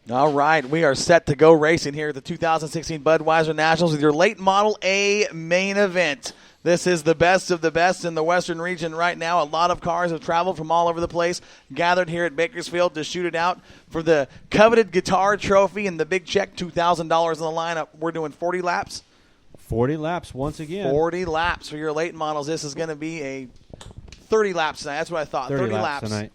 All right, we are set to go racing here at the 2016 Budweiser Nationals with your late model A main event. This is the best of the best in the Western region right now. A lot of cars have traveled from all over the place, gathered here at Bakersfield to shoot it out for the coveted guitar trophy and the big check, $2,000 in the lineup. We're doing 40 laps. 40 laps once again. 40 laps for your late models. This is going to be a 30 laps tonight. That's what I thought. 30 laps tonight.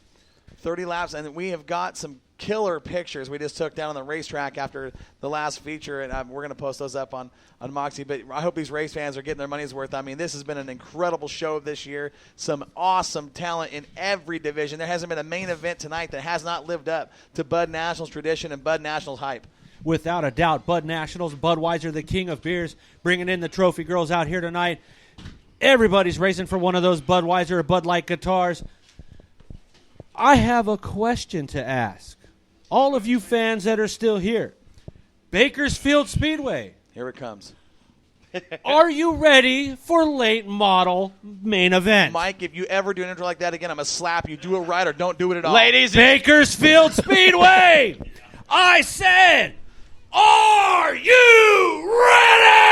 30 laps, and we have got some killer pictures we just took down on the racetrack after the last feature, and we're going to post those up on Moxie. But I hope these race fans are getting their money's worth. I mean, this has been an incredible show this year. Some awesome talent in every division. There hasn't been a main event tonight that has not lived up to Bud Nationals tradition and Bud Nationals hype. Without a doubt, Bud Nationals, Budweiser, the king of beers, bringing in the trophy girls out here tonight. Everybody's racing for one of those Budweiser or Bud Light guitars. I have a question to ask. All of you fans that are still here, Bakersfield Speedway. Here it comes. Are you ready for late model main event? Mike, if you ever do an intro like that again, I'm going to slap you. Do it right or don't do it at all. Ladies, Bakersfield Speedway. I said, are you ready?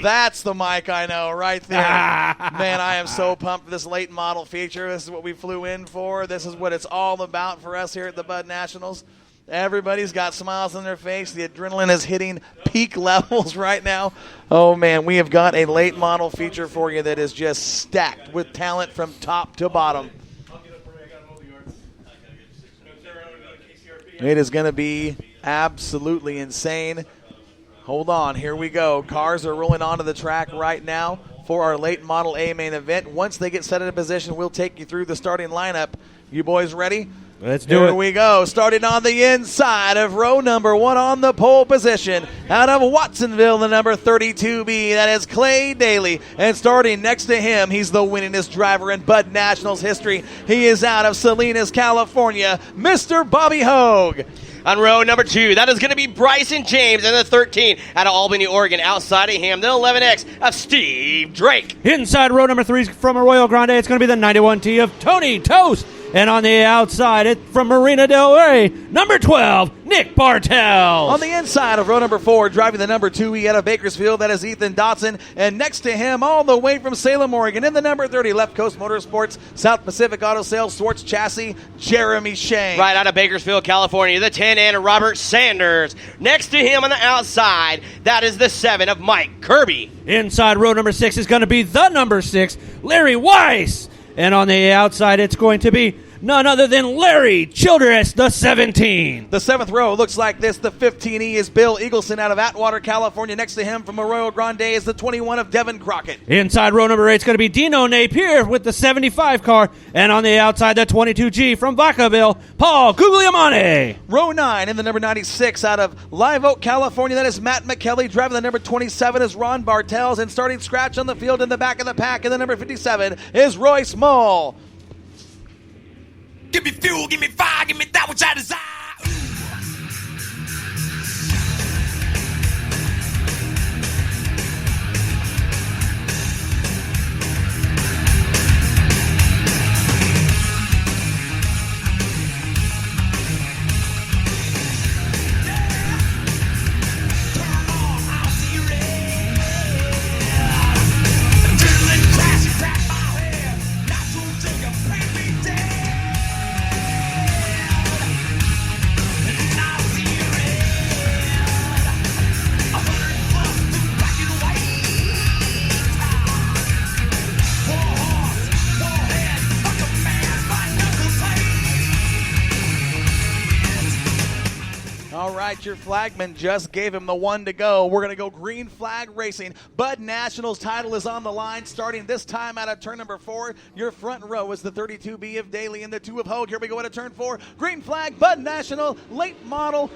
That's the mic I know right there. Man, I am so pumped for this late model feature. This is what we flew in for. This is what it's all about for us here at the Bud Nationals. Everybody's got smiles on their face. The adrenaline is hitting peak levels right now. Oh, man, we have got a late model feature for you that is just stacked with talent from top to bottom. It is going to be absolutely insane. Hold on, here we go. Cars are rolling onto the track right now for our late model A main event. Once they get set in a position, we'll take you through the starting lineup. You boys ready? Let's do it. Here we go. Starting on the inside of row number 1 on the pole position. Out of Watsonville, the number 32B. That is Clay Daly. And starting next to him, he's the winningest driver in Bud Nationals history. He is out of Salinas, California, Mr. Bobby Hogue. On row number 2, that is going to be Bryson James and the 13 out of Albany, Oregon. Outside of him, the 11X of Steve Drake. Inside row number 3 from Arroyo Grande, it's going to be the 91T of Tony Toast. And on the outside, from Marina Del Rey, number 12, Nick Bartels. On the inside of row number 4, driving the number 2E out of Bakersfield, that is Ethan Dotson. And next to him, all the way from Salem, Oregon, in the number 30, Left Coast Motorsports, South Pacific Auto Sales, Swartz Chassis, Jeremy Shane. Right out of Bakersfield, California, the 10 and Robert Sanders. Next to him on the outside, that is the 7 of Mike Kirby. Inside row number 6 is going to be the number 6, Larry Weiss. And on the outside, it's going to be none other than Larry Childress, the 17. The 7th row looks like this. The 15E is Bill Eagleson out of Atwater, California. Next to him from Arroyo Grande is the 21 of Devin Crockett. Inside row number 8 is going to be Dino Napier with the 75 car. And on the outside, the 22G from Vacaville, Paul Guglielmone. Row 9 in the number 96 out of Live Oak, California. That is Matt McKelly. Driving the number 27 is Ron Bartels. And starting scratch on the field in the back of the pack in the number 57 is Royce Mull. Give me fuel, give me fire, give me that which I desire. All right, your flagman just gave him the 1 to go. We're going to go green flag racing. Bud Nationals title is on the line, starting this time out of turn number 4. Your front row is the 32B of Daly and the 2 of Hogue. Here we go out of turn 4. Green flag, Bud National, late model,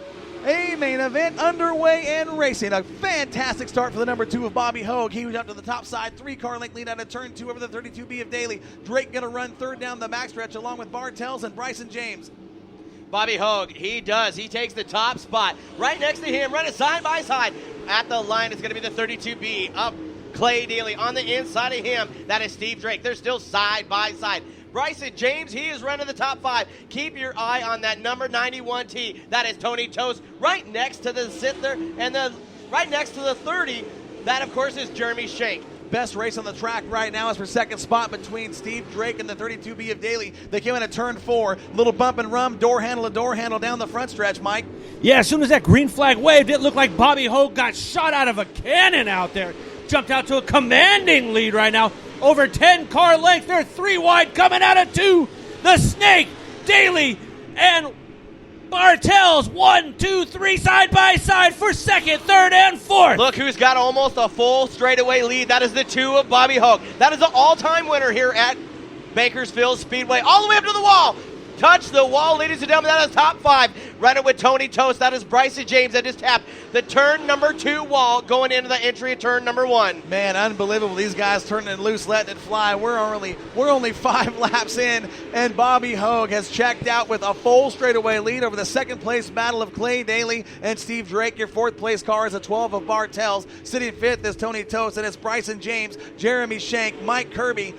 A main event underway and racing. A fantastic start for the number 2 of Bobby Hogue. He was up to the top side, 3-car length lead out of turn 2 over the 32B of Daly. Drake going to run third down the backstretch along with Bartels and Bryson James. Bobby Hogue, he takes the top spot. Right next to him, running side by side. At the line is going to be the 32B of Clay Daly. On the inside of him, that is Steve Drake. They're still side by side. Bryson James, he is running the top 5. Keep your eye on that number 91T. That is Tony Tost right next to the Sittler, and right next to the 30. That, of course, is Jeremy Shank. Best race on the track right now is for second spot between Steve Drake and the 32B of Daly. They came in at turn 4. Little bump and rum, door handle to door handle down the front stretch, Mike. Yeah, as soon as that green flag waved, it looked like Bobby Hogue got shot out of a cannon out there. Jumped out to a commanding lead right now. Over 10 car lengths. They're 3 wide coming out of 2. The Snake, Daly, and Bartels, 1, 2, 3, side by side for second, third, and fourth. Look who's got almost a full straightaway lead. That is the 2 of Bobby Hogue. That is the all-time winner here at Bakersfield Speedway. All the way up to the wall. Touch the wall, ladies and gentlemen. That is top 5. Running with Tony Tost. That is Bryson James that just tapped the turn number 2 wall going into the entry of turn number 1. Man, unbelievable. These guys turning it loose, letting it fly. We're only 5 laps in, and Bobby Hogue has checked out with a full straightaway lead over the second place battle of Clay Daly and Steve Drake. Your fourth place car is a 12 of Bartels. Sitting fifth is Tony Tost, and it's Bryson James, Jeremy Shank, Mike Kirby.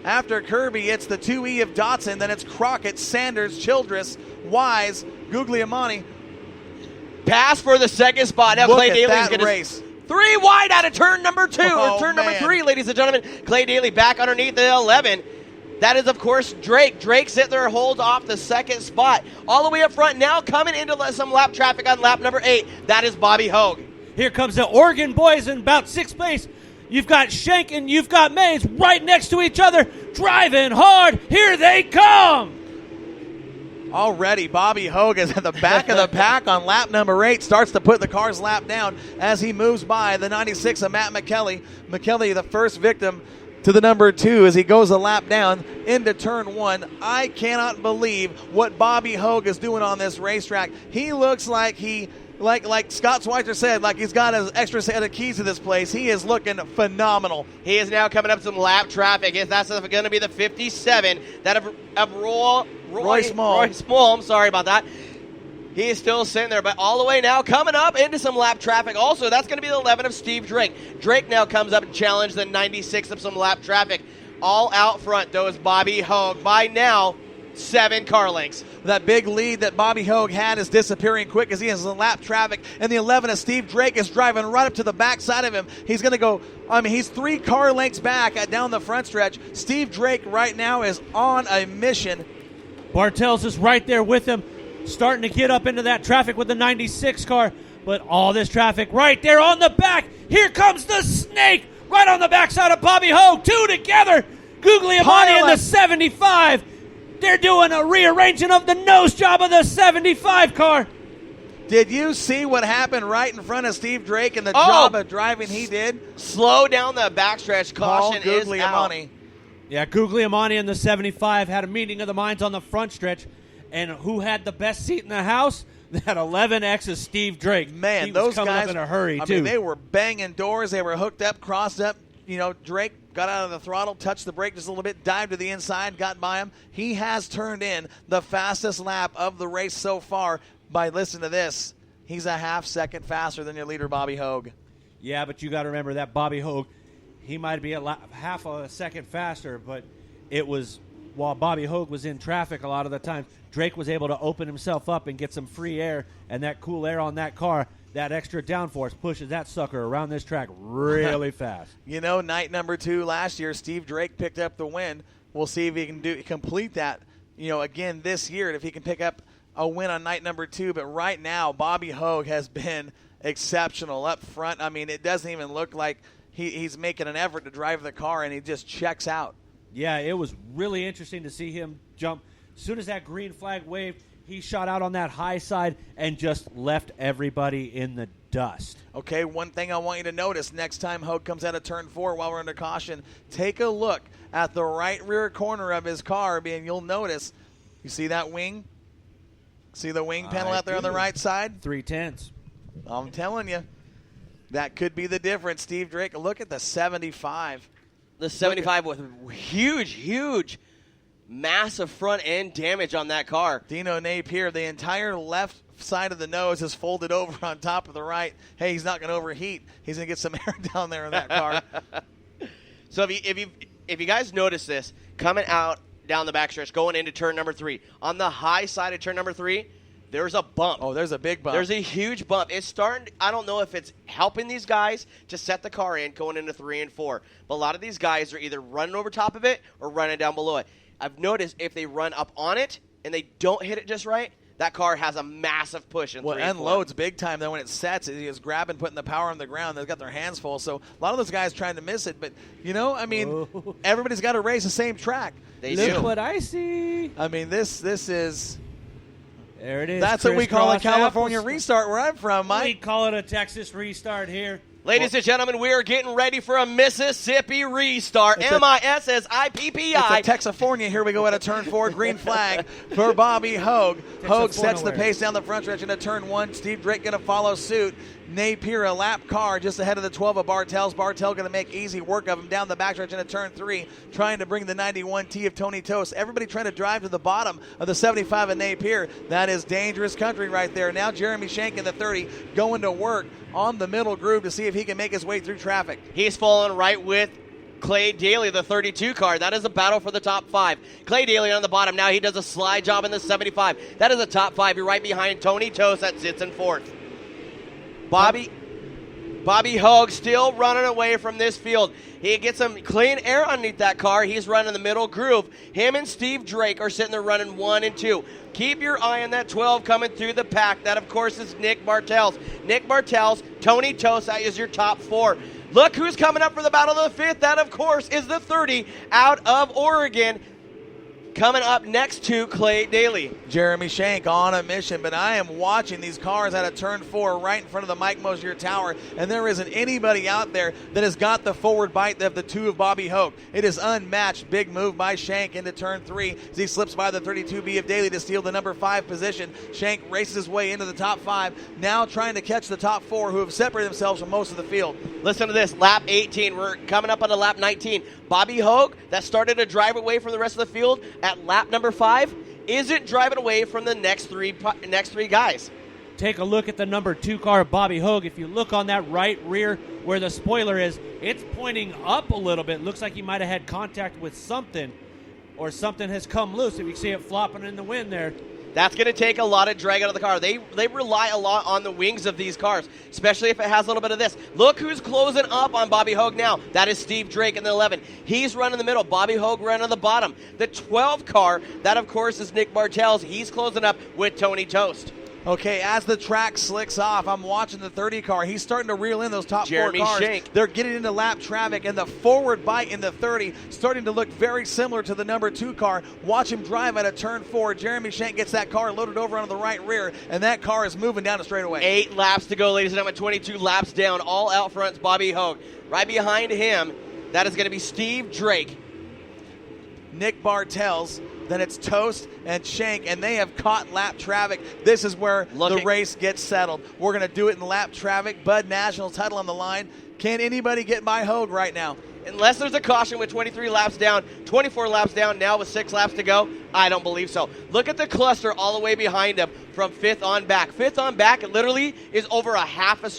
After Kirby, it's the 2E of Dotson. Then it's Crockett, Sanders, Childress, Wise, Guglielmani. Pass for the second spot. Now Look Clay at Daly's that going to race. 3 wide out of turn number 2 Oh, or turn number man. 3, ladies and gentlemen. Clay Daly back underneath the 11. That is, of course, Drake. Drake sitting there, holds off the second spot. All the way up front now, coming into some lap traffic on lap number 8. That is Bobby Hogue. Here comes the Oregon boys in about 6th place. You've got Shank and you've got Mays right next to each other, driving hard. Here they come. Already, Bobby Hogue is at the back of the pack on lap number 8, starts to put the car's lap down as he moves by the 96 of Matt McKelly. McKelly, the first victim to the number 2 as he goes a lap down into turn 1. I cannot believe what Bobby Hogue is doing on this racetrack. He looks like like Scott Schweitzer said, like he's got his extra set of keys to this place. He is looking phenomenal. He is now coming up some lap traffic. If that's going to be the 57, that of Roy Small. Roy Small, I'm sorry about that. He is still sitting there, but all the way now coming up into some lap traffic. Also, that's going to be the 11 of Steve Drake. Drake now comes up and challenges the 96 of some lap traffic. All out front, though, is Bobby Hogue. By now, 7 car lengths. That big lead that Bobby Hogue had is disappearing quick as he is in lap traffic, and the 11 of Steve Drake is driving right up to the backside of him. He's going to go, he's 3 car lengths back down the front stretch. Steve Drake right now is on a mission. Bartels is right there with him, starting to get up into that traffic with the 96 car, but all this traffic right there on the back. Here comes the Snake right on the backside of Bobby Hogue. 2 together. Guglielmani in the 75. They're doing a rearranging of the nose job of the 75 car. Did you see what happened right in front of Steve Drake and the job of driving he did? Slow down the backstretch. Caution Paul is out. Guglielmani. Yeah, Guglielmani in the 75 had a meeting of the minds on the front stretch, and who had the best seat in the house? That 11X is Steve Drake. Man, he those was coming guys up in a hurry, I too. mean, they were banging doors. They were hooked up, crossed up. Drake got out of the throttle, touched the brake just a little bit, dived to the inside, got by him. He has turned in the fastest lap of the race so far by, listen to this, he's a half second faster than your leader, Bobby Hogue. Yeah, but you got to remember that Bobby Hogue, he might be half a second faster, but it was while Bobby Hogue was in traffic a lot of the time, Drake was able to open himself up and get some free air, and that cool air on that car, that extra downforce pushes that sucker around this track really fast. Night number 2 last year, Steve Drake picked up the win. We'll see if he can complete that, again this year, and if he can pick up a win on night number 2. But right now, Bobby Hogue has been exceptional up front. I mean, it doesn't even look like he's making an effort to drive the car, and he just checks out. Yeah, it was really interesting to see him jump. As soon as that green flag waved, he shot out on that high side and just left everybody in the dust. Okay, one thing I want you to notice next time Hogue comes out of turn 4 while we're under caution, take a look at the right rear corner of his car, and you'll notice, you see that wing? See the wing panel out there on the right side? 310s. I'm telling you, that could be the difference. Steve Drake, look at the 75. The 75 with huge, massive front end damage on that car. Dino Napier, the entire left side of the nose is folded over on top of the right. Hey, he's not going to overheat. He's going to get some air down there in that car. So if you guys notice this, coming out down the backstretch, going into turn number 3. On the high side of turn number 3, there's a bump. Oh, there's a big bump. There's a huge bump. It's starting. I don't know if it's helping these guys to set the car in going into 3 and 4. But a lot of these guys are either running over top of it or running down below it. I've noticed if they run up on it and they don't hit it just right, that car has a massive push in 3 and 4. Unloads big time. Then when it sets, it is grabbing, putting the power on the ground. They've got their hands full. So a lot of those guys trying to miss it. But, everybody's got to race the same track. They Look do. what I see. I mean, this is... There it is. That's what we call a Crisscross California applesauce. restart where I'm from, We Mike. call it a Texas restart here. Ladies and gentlemen, we are getting ready for a Mississippi restart. It's a MISSIPPI. Texafornia. Here we go at a turn 4. Green flag for Bobby Hogue. Hogue sets the pace down the front stretch into turn 1. Steve Drake going to follow suit. Napier, a lap car just ahead of the 12 of Bartels. Bartel going to make easy work of him down the backstretch into turn 3, trying to bring the 91T of Tony Tost. Everybody trying to drive to the bottom of the 75 of Napier. That is dangerous country right there. Now Jeremy Shank in the 30 going to work on the middle groove to see if he can make his way through traffic. He's falling right with Clay Daly, the 32 car. That is a battle for the top 5. Clay Daly on the bottom. Now he does a slide job in the 75. That is a top 5. You're right behind Tony Tost that sits in 4th. Bobby Hogue still running away from this field. He gets some clean air underneath that car. He's running the middle groove. Him and Steve Drake are sitting there running 1 and 2. Keep your eye on that 12 coming through the pack. That, of course, is Nick Bartels. Nick Bartels, Tony Tost, that is your top 4. Look who's coming up for the battle of the 5th. That, of course, is the 30 out of Oregon. Coming up next to Clay Daly. Jeremy Shank on a mission, but I am watching these cars out of turn 4 right in front of the Mike Mosier Tower, and there isn't anybody out there that has got the forward bite of the 2 of Bobby Hogue. It is unmatched. Big move by Shank into turn 3 as he slips by the 32B of Daly to steal the number 5 position. Shank races his way into the top 5, now trying to catch the top 4 who have separated themselves from most of the field. Listen to this, lap 18. We're coming up on lap 19. Bobby Hogue, that started to drive away from the rest of the field at lap number 5, isn't driving away from the next three guys. Take a look at the number 2 car, Bobby Hogue. If you look on that right rear where the spoiler is, it's pointing up a little bit. Looks like he might have had contact with something, or something has come loose. If you see it flopping in the wind there. That's going to take a lot of drag out of the car. They rely a lot on the wings of these cars, especially if it has a little bit of this. Look who's closing up on Bobby Hogue now. That is Steve Drake in the 11. He's running the middle. Bobby Hogue running on the bottom. The 12 car, that of course is Nick Bartels. He's closing up with Tony Tost. Okay, as the track slicks off, I'm watching the 30 car. He's starting to reel in those top Jeremy 4 cars. Shank. They're getting into lap traffic, and the forward bite in the 30 starting to look very similar to the number 2 car. Watch him drive out of turn 4. Jeremy Shank gets that car loaded over onto the right rear, and that car is moving down the straightaway. 8 laps to go, ladies and gentlemen. 22 laps down. All out front's Bobby Hogue. Right behind him, that is going to be Steve Drake. Nick Bartels. Then it's Tost and Shank, and they have caught lap traffic. This is where the race gets settled. We're going to do it in lap traffic. Bud Nationals title on the line. Can anybody get by Hogue right now? Unless there's a caution with 23 laps down, 24 laps down, now with 6 laps to go, I don't believe so. Look at the cluster all the way behind him from 5th on back. 5th on back, it literally is over a half a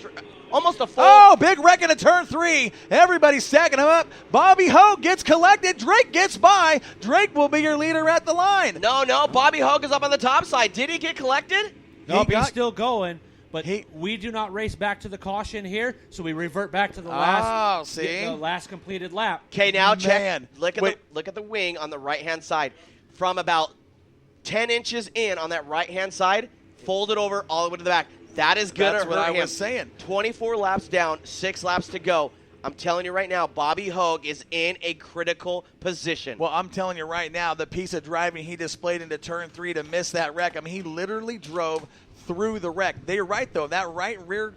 almost a full. Oh, big wreck into turn 3. Everybody's stacking him up. Bobby Hogue gets collected. Drake gets by. Drake will be your leader at the line. No, Bobby Hogue is up on the top side. Did he get collected? Nope, he's still going. But we do not race back to the caution here, so we revert back to the last completed lap. Okay, now check. Look at the wing on the right-hand side. From about 10 inches in on that right-hand side, fold it over all the way to the back. That is going to hurt him. That's what I was saying. 24 laps down, 6 laps to go. I'm telling you right now, Bobby Hogue is in a critical position. Well, I'm telling you right now, the piece of driving he displayed into turn 3 to miss that wreck, I mean, he literally drove through the wreck. They're right, though. That right rear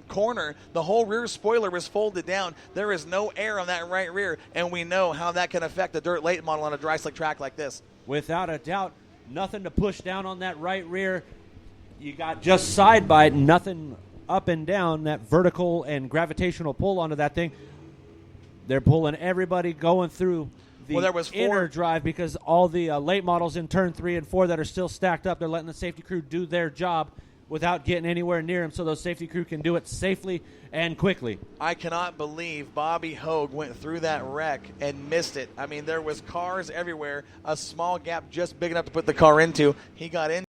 corner, the whole rear spoiler was folded down. There is no air on that right rear, and we know how that can affect the dirt late model on a dry slick track like this. Without a doubt, nothing to push down on that right rear. You got just side bite, nothing up and down, that vertical and gravitational pull onto that thing. They're pulling everybody going through the inner drive because all the late models in turn 3 and 4 that are still stacked up, they're letting the safety crew do their job. without getting anywhere near him, so those safety crew can do it safely and quickly. I cannot believe Bobby Hogue went through that wreck and missed it. I mean, there was cars everywhere, a small gap just big enough to put the car into. He got in.